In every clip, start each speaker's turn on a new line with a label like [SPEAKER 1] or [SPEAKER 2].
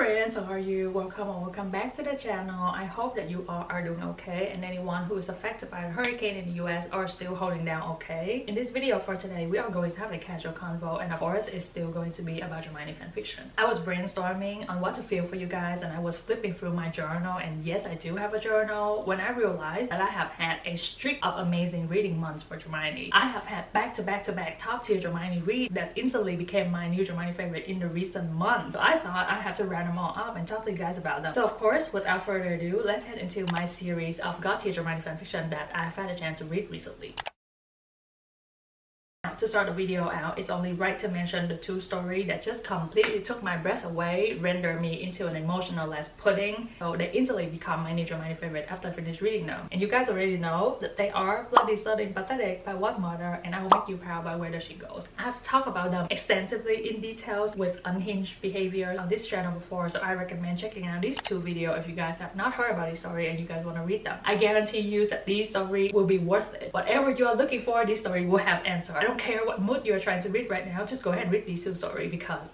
[SPEAKER 1] friends, how are you? Welcome or welcome back to the channel. I hope that you all are doing okay, and anyone who is affected by the hurricane in the US are still holding down okay. In this video for today, we are going to have a casual convo, and of course it's still going to be about dramione fanfiction. I was brainstorming on what to feel for you guys, and I was flipping through my journal, and yes, I do have a journal, when I realized that I have had a streak of amazing reading months for dramione. I have had back-to-back top tier dramione read that instantly became my new dramione favorite in the recent months. So I thought I have to round them all up and talk to you guys about them. So of course, without further ado, let's head into my series of god tier dramione fanfiction that I've had a chance to read recently. To start the video out, it's only right to mention the two stories that just completely took my breath away, rendered me into an emotional-less pudding. So they instantly become my new dramione favorite after I finished reading them. And you guys already know that they are Bloody Sudden Pathetic by What Mother and I Will Make You Proud by Where Does She Goes. I've talked about them extensively in details with unhinged behavior on this channel before, so I recommend checking out these two videos if you guys have not heard about this story and you guys want to read them. I guarantee you that these stories will be worth it. Whatever you are looking for, this story will have answer. I don't care what mood you're trying to read right now, just go ahead and read these two stories, because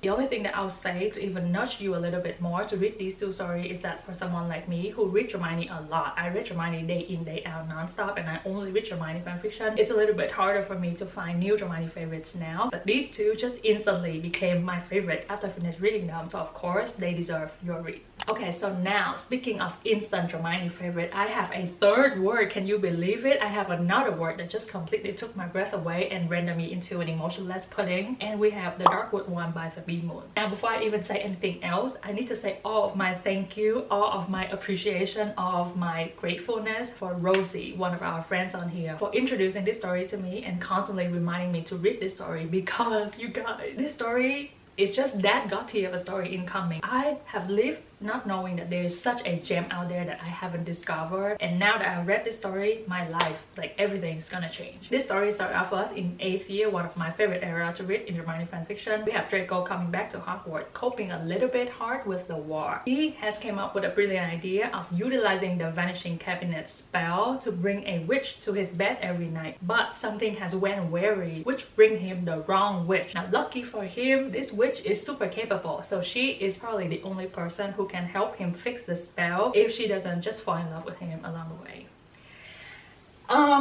[SPEAKER 1] the only thing that I'll say to even nudge you a little bit more to read these two stories is that for someone like me who reads dramione a lot, I read dramione day in day out non-stop, and I only read dramione fanfiction, it's a little bit harder for me to find new dramione favorites now. But these two just instantly became my favorite after I finished reading them, so of course they deserve your read. Okay, so now speaking of instant dramione favorite, I have a third word. Can you believe it? I have another word that just completely took my breath away and rendered me into an emotionless pudding, and we have the Darkwood one by the Bee Moon. Now before I even say anything else, I need to say all of my thank you, all of my appreciation, all of my gratefulness for Rosie, one of our friends on here, for introducing this story to me and constantly reminding me to read this story, because you guys, this story is just that god tier of a story incoming. I have lived not knowing that there is such a gem out there that I haven't discovered, and now that I've read this story, my life, like everything, is gonna change. This story started off us in 8th year, one of my favorite era to read in dramione fanfiction. We have Draco coming back to Hogwarts, coping a little bit hard with the war. He has came up with a brilliant idea of utilizing the vanishing cabinet spell to bring a witch to his bed every night, but something has went wary, which bring him the wrong witch. Now lucky for him, this witch is super capable, so she is probably the only person who can help him fix the spell if she doesn't just fall in love with him along the way.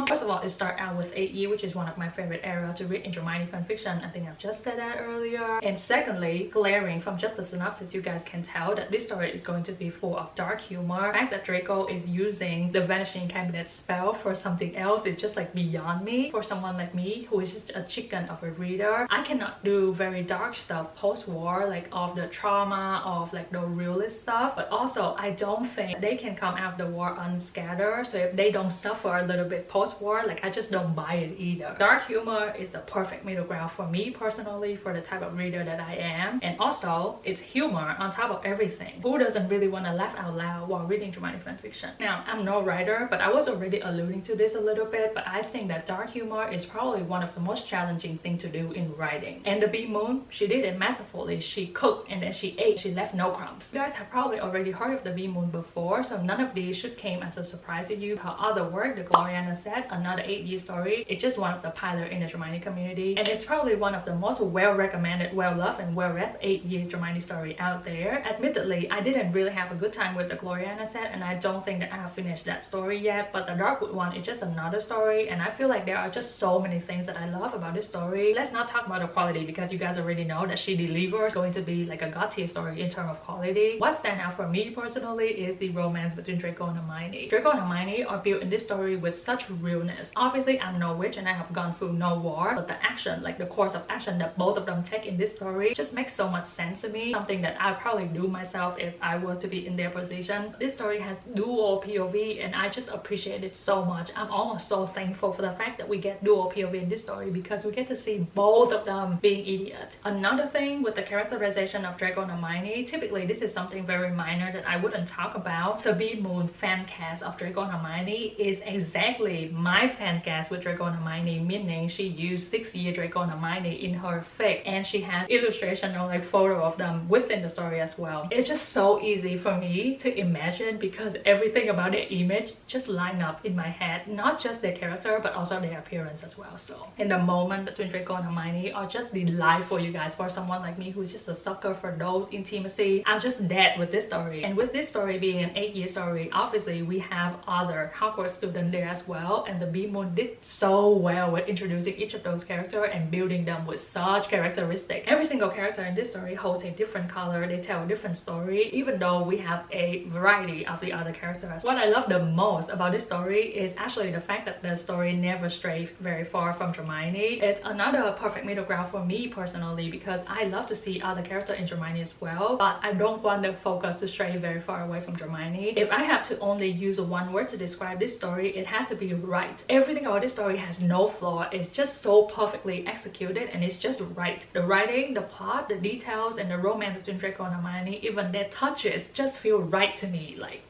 [SPEAKER 1] First of all, it starts out with 8th year, which is one of my favorite eras to read in dramione fanfiction. I think I've just said that earlier. And secondly, glaring from just the synopsis, you guys can tell that this story is going to be full of dark humor. The fact that Draco is using the vanishing cabinet spell for something else is just like beyond me. For someone like me who is just a chicken of a reader, I cannot do very dark stuff post-war, like of the trauma of like the realist stuff, but also I don't think they can come out of the war unscattered. So if they don't suffer a little bit post-war, like I just don't buy it either. Dark humor is the perfect middle ground for me personally, for the type of reader that I am, and also it's humor on top of everything. Who doesn't really want to laugh out loud while reading dramione fanfiction? Now, I'm no writer, but I was already alluding to this a little bit, but I think that dark humor is probably one of the most challenging things to do in writing. And the Bee Moon, she did it masterfully. She cooked and then she ate, she left no crumbs. You guys have probably already heard of the Bee Moon before, so none of these should came as a surprise to you. Her other work, the Gloriana Set, another 8th year story, it's just one of the pilot in the dramione community, and it's probably one of the most well recommended, well loved and well read 8th year dramione story out there. Admittedly, I didn't really have a good time with the Gloriana Set, and I don't think that I have finished that story yet, but the Darkwood one is just another story, and I feel like there are just so many things that I love about this story. Let's not talk about the quality, because you guys already know that she delivers, going to be like a god tier story in terms of quality. What stands out for me personally is the romance between Draco and Hermione. Draco and Hermione are built in this story with such realness. Obviously, I'm no witch and I have gone through no war, but the action, like the course of action that both of them take in this story, just makes so much sense to me. Something that I probably do myself if I was to be in their position. This story has dual POV and I just appreciate it so much. I'm almost so thankful for the fact that we get dual POV in this story, because we get to see both of them being idiots. Another thing with the characterization of Draco and Hermione, typically this is something very minor that I wouldn't talk about. The Bee Moon fan cast of Draco and Hermione is exactly exactly my fan cast with Draco and Hermione, meaning she used 6-year Draco and Hermione in her fic, and she has illustration or like photo of them within the story as well. It's just so easy for me to imagine because everything about the image just line up in my head, not just their character but also their appearance as well. So in the moment between Draco and Hermione are just delightful, you guys. For someone like me who's just a sucker for those intimacy, I'm just dead with this story. And with this story being an 8-year story, obviously we have other Hogwarts students there as well, and the Bemoon did so well with introducing each of those characters and building them with such characteristics. Every single character in this story holds a different color, they tell a different story, even though we have a variety of the other characters. What I love the most about this story is actually the fact that the story never strays very far from Dramione. It's another perfect middle ground for me personally, because I love to see other characters in Dramione as well, but I don't want the focus to stray very far away from Dramione. If I have to only use one word to describe this story, it has to be right. Everything about this story has no flaw. It's just so perfectly executed and it's just right. The writing, the plot, the details, and the romance between Draco and Hermione, even their touches just feel right to me. Like,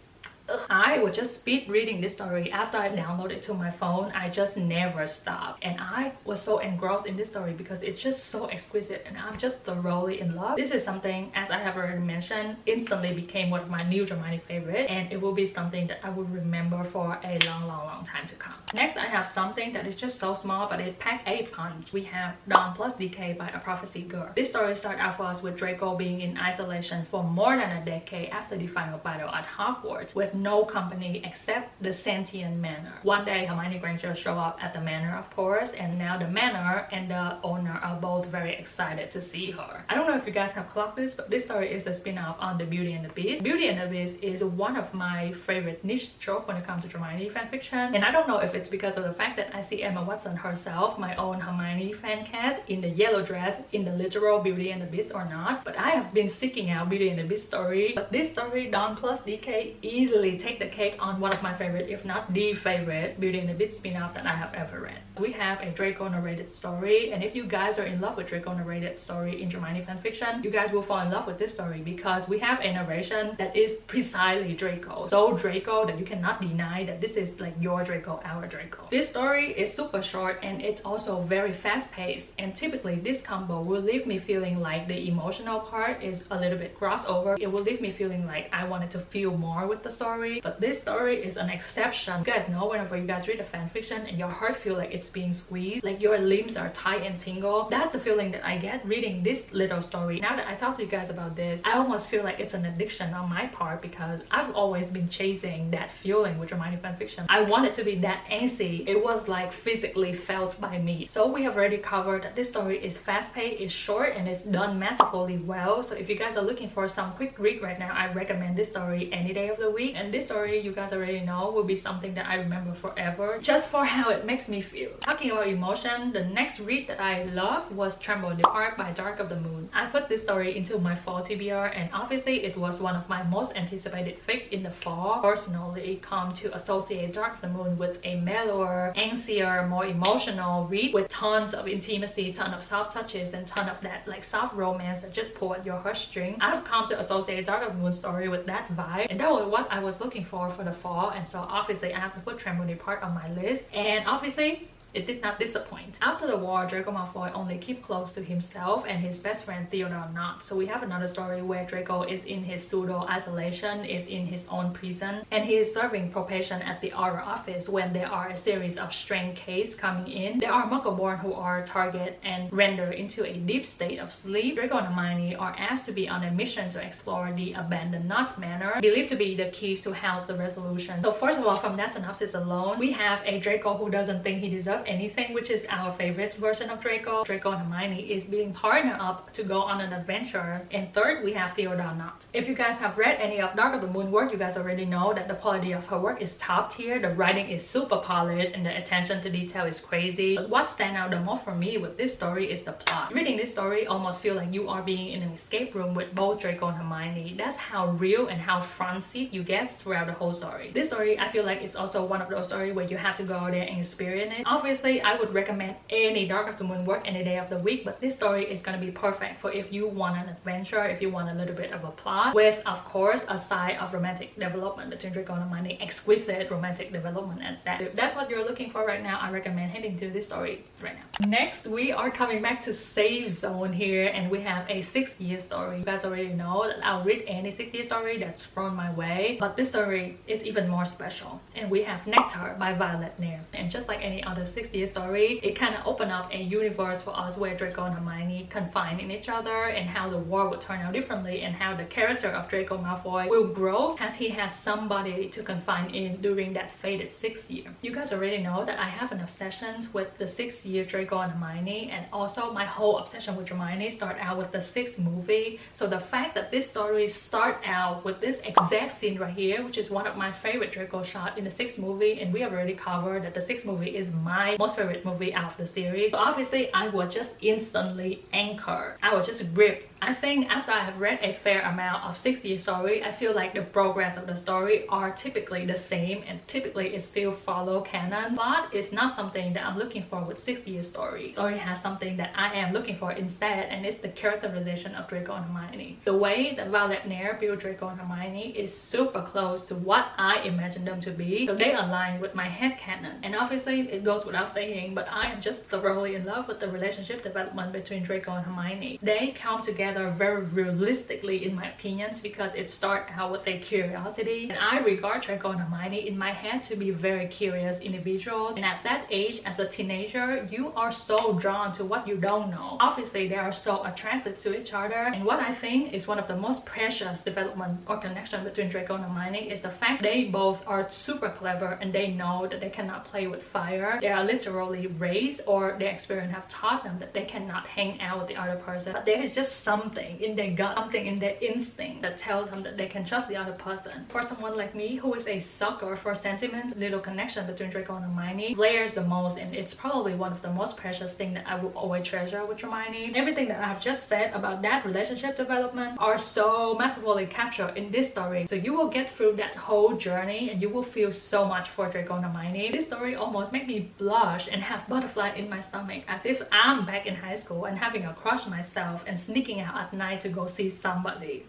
[SPEAKER 1] I was just speed reading this story after I downloaded it to my phone. I just never stopped, and I was so engrossed in this story because it's just so exquisite and I'm just thoroughly in love. This is something, as I have already mentioned, instantly became one of my new Dramione favorite, and it will be something that I will remember for a long time to come. Next, I have something that is just so small but it packed a punch. We have Dawn plus Decay by A Prophecy Girl. This story started out for us with Draco being in isolation for more than a decade after the final battle at Hogwarts, with no company except the sentient manor. One day Hermione Granger show up at the manor, of course, and now the manor and the owner are both very excited to see her. I don't know if you guys have clocked this, but this story is a spin-off on the Beauty and the Beast. Beauty and the Beast is one of my favorite niche trope when it comes to Dramione fanfiction, and I don't know if it's because of the fact that I see Emma Watson herself, my own Hermione fan cast, in the yellow dress in the literal Beauty and the Beast or not, but I have been seeking out Beauty and the Beast story. But this story, Dawn plus Decay, easily take the cake on one of my favorite, if not the favorite, Beauty and the Beast spin-off that I have ever read. We have a Draco narrated story, and if you guys are in love with Draco narrated story in Dramione fanfiction, you guys will fall in love with this story because we have a narration that is precisely Draco. So Draco that you cannot deny that this is like your Draco, our Draco. This story is super short and it's also very fast-paced, and typically this combo will leave me feeling like the emotional part is a little bit crossover. It will leave me feeling like I wanted to feel more with the story, but this story is an exception. You guys know whenever you guys read a fan fiction and your heart feel like it's being squeezed, like your limbs are tight and tingle. That's the feeling that I get reading this little story. Now that I talked to you guys about this, I almost feel like it's an addiction on my part because I've always been chasing that feeling with Dramione fanfiction. I wanted to be that angsty. It was like physically felt by me. So we have already covered that this story is fast-paced, it's short, and it's done masterfully well. So if you guys are looking for some quick read right now, I recommend this story any day of the week. And this story, you guys already know, will be something that I remember forever just for how it makes me feel. Talking about emotion, the next read that I loved was Tremble the Park by Dark of the Moon. I put this story into my fall TBR, and obviously it was one of my most anticipated fic in the fall. Personally, come to associate Dark of the Moon with a mellower, angstier, more emotional read with tons of intimacy, ton of soft touches, and ton of that like soft romance that just pull at your heartstring. I've come to associate Dark of the Moon story with that vibe, and that was what I was looking for the fall, and so obviously I have to put Tremble the Park on my list, and obviously it did not disappoint. After the war, Draco Malfoy only kept close to himself and his best friend THoH not. So we have another story where Draco is in his pseudo-isolation, is in his own prison, and he is serving probation at the Aura office when there are a series of strange cases coming in. There are Muggleborn who are targeted and rendered into a deep state of sleep. Draco and Hermione are asked to be on a mission to explore the abandoned Knot Manor, believed to be the keys to house the resolution. So first of all, from that synopsis alone, we have a Draco who doesn't think he deserves anything, which is our favorite version of Draco. Draco and Hermione is being partnered up to go on an adventure. And third, we have THoH not. If you guys have read any of Dark of the Moon work, you guys already know that the quality of her work is top tier. The writing is super polished and the attention to detail is crazy. But what stands out the most for me with this story is the plot. Reading this story almost feel like you are being in an escape room with both Draco and Hermione. That's how real and how front seat you get throughout the whole story. This story, I feel like, is also one of those stories where you have to go out there and experience it. Obviously, Obviously, I would recommend any Dark of the Moon work any day of the week, but this story is going to be perfect for if you want an adventure, if you want a little bit of a plot, with of course a side of romantic development between Draco and Hermione, exquisite romantic development at that. If that's what you're looking for right now, I recommend heading to this story right now. Next, we are coming back to safe zone here, and we have a 6-year story. You guys already know that I'll read any 6-year story that's thrown my way, but this story is even more special. And we have Nectar by Violet Nair. And just like any other 6-year story, it kind of opened up a universe for us where Draco and Hermione confide in each other, and how the war would turn out differently, and how the character of Draco Malfoy will grow as he has somebody to confide in during that fated 6th year. You guys already know that I have an obsession with the 6th year Draco and Hermione, and also my whole obsession with Hermione started out with the 6th movie. So the fact that this story start out with this exact scene right here, which is one of my favorite Draco shot in the 6th movie, and we have already covered that the 6th movie is my most favorite movie out of the series. So obviously I was just instantly anchored. I was just gripped. I think after I have read a fair amount of 6-year story, I feel like the progress of the story are typically the same, and typically it still follow canon. Plot is not something that I'm looking for with 6-year story. Story has something that I am looking for instead, and it's the characterization of Draco and Hermione. The way that Violet Nair built Draco and Hermione is super close to what I imagined them to be, so they align with my headcanon. And obviously it goes without saying, but I am just thoroughly in love with the relationship development between Draco and Hermione. They come together very realistically in my opinions, because it starts out with a curiosity, and I regard Draco and Hermione in my head to be very curious individuals, and at that age as a teenager you are so drawn to what you don't know. Obviously they are so attracted to each other, and what I think is one of the most precious development or connection between Draco and Hermione is the fact they both are super clever, and they know that they cannot play with fire. They are literally raised, or their experience have taught them that they cannot hang out with the other person, but there is just something in their gut, something in their instinct that tells them that they can trust the other person. For someone like me who is a sucker for sentiments, little connection between Draco and Hermione flares the most, and it's probably one of the most precious things that I will always treasure with Hermione. Everything that I've just said about that relationship development are so masterfully captured in this story, so you will get through that whole journey and you will feel so much for Draco and Hermione. This story almost made me blush and have butterfly in my stomach, as if I'm back in high school and having a crush myself and sneaking out at night to go see somebody.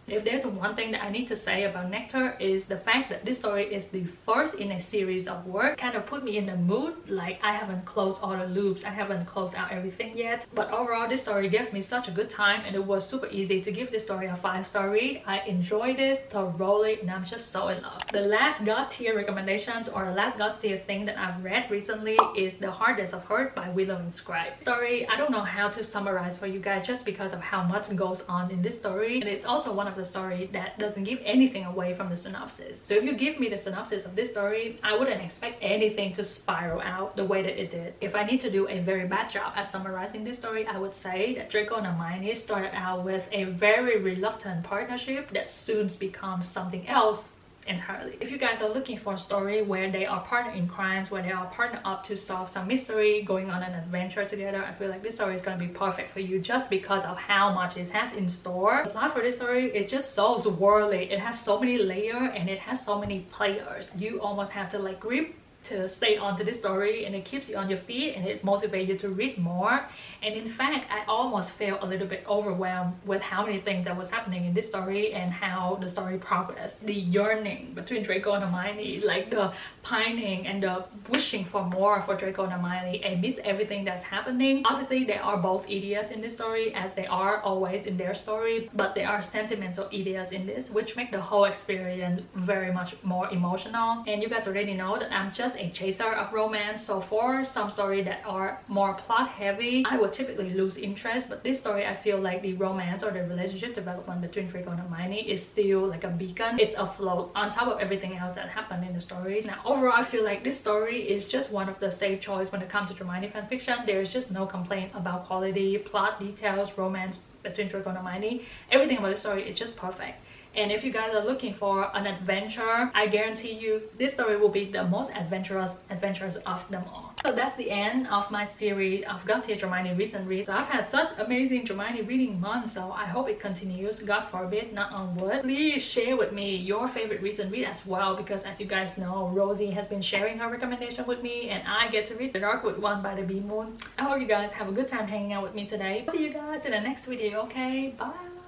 [SPEAKER 1] If there's one thing that I need to say about Nectar is the fact that this story is the first in a series of work. Kind of put me in the mood like I haven't closed all the loops, I haven't closed out everything yet. But overall this story gave me such a good time, and it was super easy to give this story a 5-star read. I enjoyed this thoroughly, and I'm just so in love. The last god tier recommendations, or the last god tier thing that I've read recently, is The Hardest of Hurt by Willow and Scribe. Story, I don't know how to summarize for you guys just because of how much goes on in this story, and it's also one of the story that doesn't give anything away from the synopsis. So if you give me the synopsis of this story, I wouldn't expect anything to spiral out the way that it did. If I need to do a very bad job at summarizing this story, I would say that Draco and Hermione started out with a very reluctant partnership that soon becomes something else entirely. If you guys are looking for a story where they are partnered in crimes, where they are partnered up to solve some mystery, going on an adventure together, I feel like this story is going to be perfect for you just because of how much it has in store. The plot for this story is just so swirly. It has so many layers and it has so many players. You almost have to like grip to stay onto this story, and it keeps you on your feet and it motivates you to read more. And in fact, I almost felt a little bit overwhelmed with how many things that was happening in this story and how the story progressed. The yearning between Draco and Hermione, like the pining and the wishing for more for Draco and Hermione amidst everything that's happening. Obviously they are both idiots in this story, as they are always in their story, but they are sentimental idiots in this, which make the whole experience very much more emotional. And you guys already know that I'm just a chaser of romance, so for some stories that are more plot heavy, I would typically lose interest. But this story, I feel like the romance or the relationship development between Draco and Hermione is still like a beacon. It's afloat on top of everything else that happened in the stories. Now overall, I feel like this story is just one of the safe choice when it comes to Dramione fanfiction. There's just no complaint about quality, plot details, romance between Draco and Hermione. Everything about the story is just perfect. And if you guys are looking for an adventure, I guarantee you this story will be the most adventurous of them all. So that's the end of my series of God Tier Dramione recent reads. So I've had such amazing Dramione reading months, so I hope it continues. God forbid, not on wood. Please share with me your favorite recent read as well, because as you guys know, Rosie has been sharing her recommendation with me, and I get to read The Darkwood One by the Bee Moon. I hope you guys have a good time hanging out with me today. See you guys in the next video, okay? Bye!